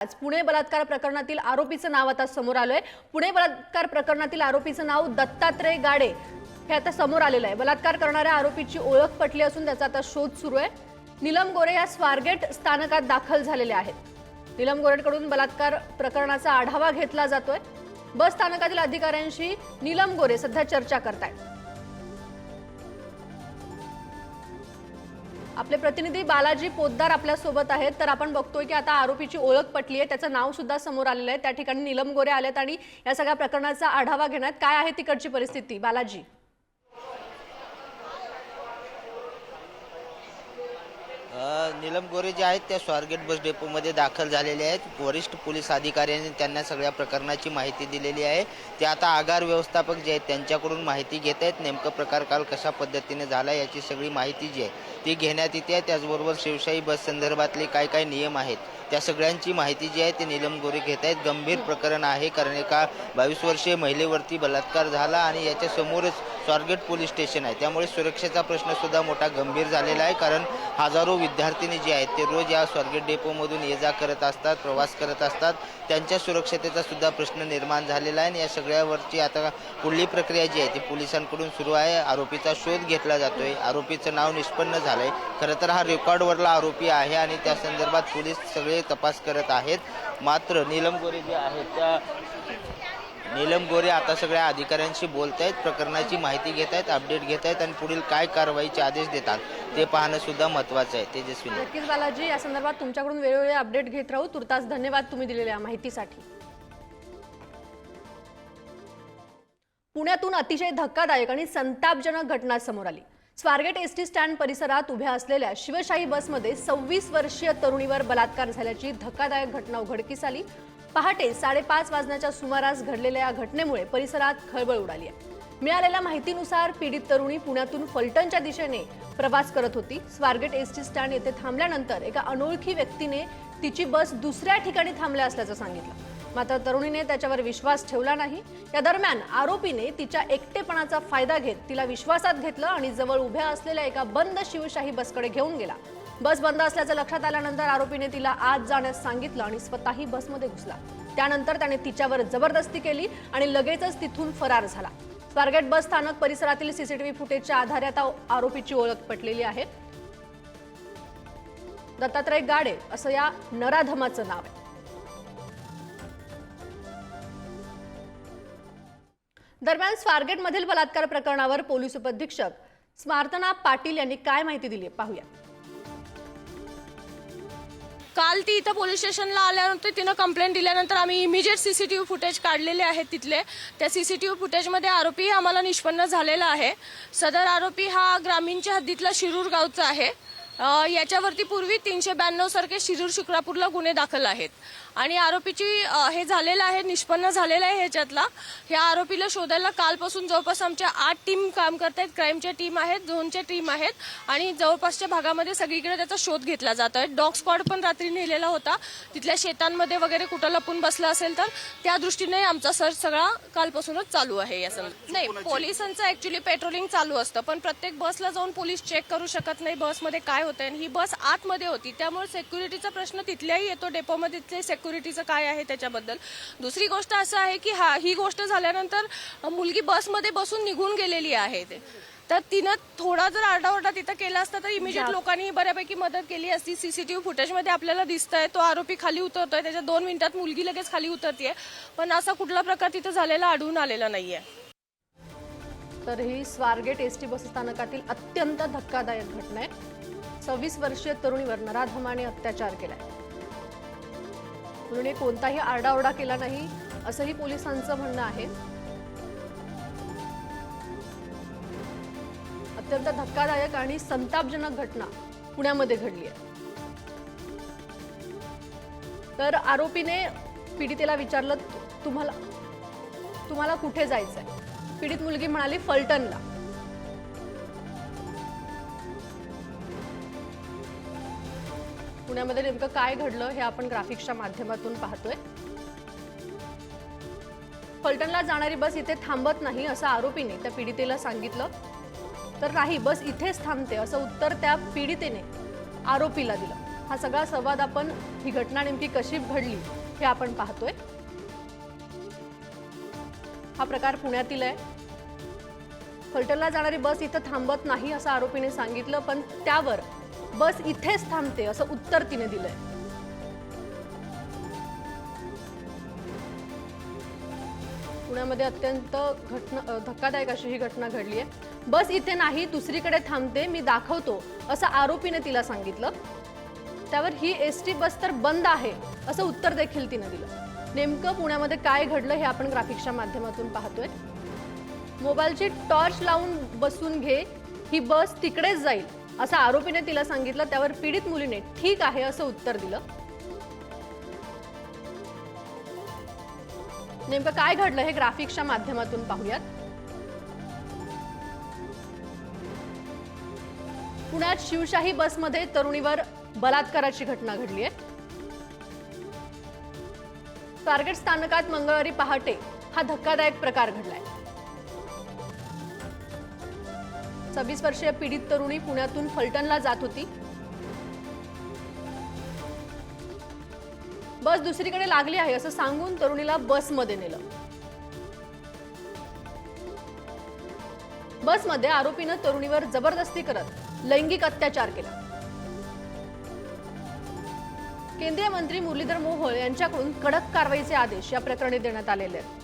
आज पुणे बलात्कार प्रकरणातील आरोपीचं नाव आता समोर आलंय। पुणे बलात्कार प्रकरणातील आरोपीचं नाव दत्तात्रय गाडे हे आता समोर आलेलं आहे। बलात्कार करणाऱ्या आरोपीची ओळख पटली असून त्याचा आता शोध सुरू आहे। नीलम गोरे या स्वारगेट स्थानकात दाखल झालेले आहेत। नीलम गोरेकडून बलात्कार प्रकरणाचा आढावा घेतला जातोय। बस स्थानकातील अधिकाऱ्यांशी नीलम गोरे सध्या चर्चा करतायत। आपले प्रतिनिधी बालाजी पोद्दार आपल्या सोबत आहेत। तर आपण बघतोय की आता आरोपीची ओळख पटली आहे, त्याचं नाव सुद्धा समोर आलेलं आहे। त्या ठिकाणी नीलम गोरे आलेत आणि या सगळ्या प्रकरणाचा आढावा घेण्यात काय आहे तिकडची परिस्थिती बालाजी? नीलम गोरे जे आहेत त्या स्वारगेट बस डेपोमध्ये दाखल झालेले आहेत। वरिष्ठ पोलीस अधिकाऱ्यांनी त्यांना सगळ्या प्रकरणाची माहिती दिलेली आहे। ते आता आगार व्यवस्थापक जे आहेत त्यांच्याकडून माहिती घेत आहेत। नेमकं प्रकार काल कशा पद्धतीने झाला याची सगळी माहिती जी आहे ती घेण्यात येते। त्याचबरोबर शिवशाही बस संदर्भातले काय काय नियम आहेत त्या सगळ्यांची माहिती जी आहे ते नीलम गोरे घेत आहेत। गंभीर प्रकरण आहे, कारण एका 22 वर्षीय महिलेवरती बलात्कार झाला आणि याच्या समोरच स्वारगेट पोलीस स्टेशन आहे, त्यामुळे सुरक्षेचा प्रश्न सुद्धा मोठा गंभीर झालेला आहे। कारण हजारो विद्यार्थिनी जे आहेत ते रोज या स्वारगेट डेपोमधून ये जा करत असतात, प्रवास करत असतात, त्यांच्या सुरक्षतेचा सुद्धा प्रश्न निर्माण झालेला आहे। आणि या सगळ्यावरची आता पुढली प्रक्रिया जी आहे ती पोलिसांकडून सुरू आहे। आरोपीचा शोध घेतला जातोय, आरोपीचं नाव निष्पन्न झालंय। खरं तर हा रेकॉर्डवरला आरोपी आहे आणि त्या संदर्भात पोलीस सगळे तपास करत आहेत। मात्र नीलम गोरे जे आहेत नीलम गोरे आता सगळ्या अधिकाऱ्यांशी बोलत आहेत, प्रकरणाची माहिती घेत आहेत, अपडेट घेत आहेत आणि पुढील काय कारवाईचे आदेश देतात ते पाहणं सुद्धा महत्त्वाचं आहे। तेजस्वी, नक्कीच बालाजी, या संदर्भात तुमच्याकडून वेळोवेळी अपडेट घेत राहू। तुर्तास धन्यवाद तुम्ही दिलेल्या माहितीसाठी। पुण्यातून अतिशय धक्कादायक आणि संतापजनक घटना समोर आली। स्वारगेट एसटी स्टँड परिसरात उभ्या असलेल्या शिवशाही बसमध्ये 26 वर्षीय तरुणीवर बलात्कार झाल्याची धक्कादायक घटना उघडकीस आली। पहाटे 5:30 वाजण्याच्या सुमारास घडलेल्या या घटनेमुळे परिसरात खळबळ उडाली आहे। मिळालेल्या माहितीनुसार पीडित तरुणी पुण्यातून फलटणच्या दिशेने प्रवास करत होती। स्वारगेट एसटी स्टँड येथे थांबल्यानंतर एका अनोळखी व्यक्तीने तिची बस दुसऱ्या ठिकाणी थांबल्या असल्याचं सांगितलं। मात्र तरुणीने त्याच्यावर विश्वास ठेवला नाही। या दरम्यान आरोपीने तिच्या एकटेपणाचा फायदा घेत तिला विश्वासात घेतलं आणि जवळ उभ्या असलेल्या एका बंद शिवशाही बसकडे घेऊन गेला। बस बंद असल्याचं लक्षात आल्यानंतर आरोपीने तिला आत जाण्यास सांगितलं आणि स्वतःही बसमध्ये घुसला। त्यानंतर त्याने तिच्यावर जबरदस्ती केली आणि लगेचच तिथून फरार झाला। स्वारगेट बस स्थानक परिसरातील सीसीटीव्ही फुटेजच्या आधारे आता आरोपीची ओळख पटलेली आहे। दत्तात्रय गाडे असं या नराधमाचं नाव आहे। दरम्यान स्वारगेटमधील बलात्कार प्रकरणावर पोलीस उपअधीक्षक स्मार्तना पाटील यांनी काय माहिती दिली पाहूया। काल ती इथं पोलीस स्टेशनला आल्यानंतर तिनं कंप्लेंट दिल्यानंतर आम्ही इमिजिएट सीसीटीव्ही फुटेज काढलेले आहेत तिथले। त्या सीसीटीव्ही फुटेजमध्ये आरोपी आम्हाला निष्पन्न झालेला आहे। सदर आरोपी हा ग्रामीणच्या हद्दीतला शिरूर गावचा आहे। याच्यावरती पूर्वी 392 सारखे शिरूर शिक्रापूरला गुन्हे दाखल आहेत आणि आरोपीची हे झालेलं आहे, निष्पन्न झालेलं आहे। ह्याच्यातला ह्या आरोपीला शोधायला कालपासून जवळपास आमच्या 8 टीम काम करत आहेत। क्राईमच्या टीम आहेत, झोनच्या टीम आहेत आणि जवळपासच्या भागामध्ये सगळीकडे त्याचा शोध घेतला जात आहे। डॉग स्क्वॉड पण रात्री नेलेला होता, तिथल्या शेतांमध्ये वगैरे कुठं लपून बसला असेल तर त्या दृष्टीने आमचा सर्च सगळा कालपासूनच चालू आहे। या नाही, पोलिसांचं ऍक्च्युली पेट्रोलिंग चालू असतं, पण प्रत्येक बसला जाऊन पोलीस चेक करू शकत नाही बसमध्ये काय होतंय। ही बस आतमध्ये होती, त्यामुळे सिक्युरिटीचा प्रश्न तिथल्याही येतो, डेपोमध्ये सिक्युरिटीचं काय आहे त्याच्याबद्दल। दुसरी गोष्ट असं आहे की ही गोष्ट झाल्यानंतर मुलगी बसमध्ये बसून निघून गेलेली आहे, तर तिनं थोडा जर आरडाओरडा तिथं केला असता तर इमिजिएट लोकांनी बऱ्यापैकी मदत केली असती। सीसीटीव्ही फुटेजमध्ये आपल्याला दिसतंय तो आरोपी खाली उतरतोय, त्याच्या 2 मिनिटात मुलगी लगेच खाली उतरतीये, पण असा कुठला प्रकार तिथं झालेला आढळून आलेला नाहीये। तर ही स्वारगेट एसटी बस स्थानकातील अत्यंत धक्कादायक घटना आहे। 26 वर्षीय तरुणीवर नराधमाने अत्याचार केलाय। मुलीने कोणताही आरडाओरडा केला नाही असंही पोलिसांचं म्हणणं आहे। अत्यंत धक्कादायक आणि संतापजनक घटना पुण्यामध्ये घडली आहे। तर आरोपीने पीडितेला विचारलं, तुम्हाला कुठे जायचंय? पीडित मुलगी म्हणाली फलटणला। पुण्यामध्ये नेमकं काय घडलं हे आपण ग्राफिक्सच्या माध्यमातून पाहतोय। फलटणला जाणारी बस इथे थांबत नाही असं आरोपीने त्या पीडितेला सांगितलं, तर नाही बस इथेच थांबते असं उत्तर त्या पीडितेने आरोपीला दिलं। हा सगळा संवाद आपण ही घटना नेमकी कशी घडली हे आपण पाहतोय। हा प्रकार पुण्यातील आहे। फलटणला जाणारी बस इथं थांबत नाही असं आरोपीने सांगितलं, पण त्यावर बस इथेच थांबते असं उत्तर तिने दिलंय। पुण्यामध्ये अत्यंत धक्कादायक अशी ही घटना घडली आहे। बस इथे नाही, दुसरीकडे थांबते, मी दाखवतो असं आरोपीने तिला सांगितलं। त्यावर ही एसटी बस तर बंद आहे असं उत्तर देखील तिने दिलं। नेमकं पुण्यामध्ये काय घडलं हे आपण ग्राफिक्सच्या माध्यमातून पाहतोय। मोबाईलची टॉर्च लावून बसून घे, ही बस तिकडेच जाईल असं आरोपीने तिला सांगितलं। त्यावर पीडित मुलीने ठीक आहे असं उत्तर दिलं। नेमकं काय घडलं हे ग्राफिक्सच्या माध्यमातून पाहूयात। पुण्यात शिवशाही बसमध्ये तरुणीवर बलात्काराची घटना घडली आहे। स्वारगेट स्थानकात मंगळवारी पहाटे हा धक्कादायक प्रकार घडलाय। 26 वर्षीय पीडित तरुणी पुण्यातून फलटणला जात होती। बस दुसरीकडे लागली आहे असं सांगून तरुणीला बसमध्ये नेलं। बसमध्ये आरोपीनं तरुणीवर जबरदस्ती करत लैंगिक अत्याचार केला। केंद्रीय मंत्री मुरलीधर मोहोळ यांच्याकडून कडक कारवाईचे आदेश या प्रकरणी देण्यात आलेले आहेत।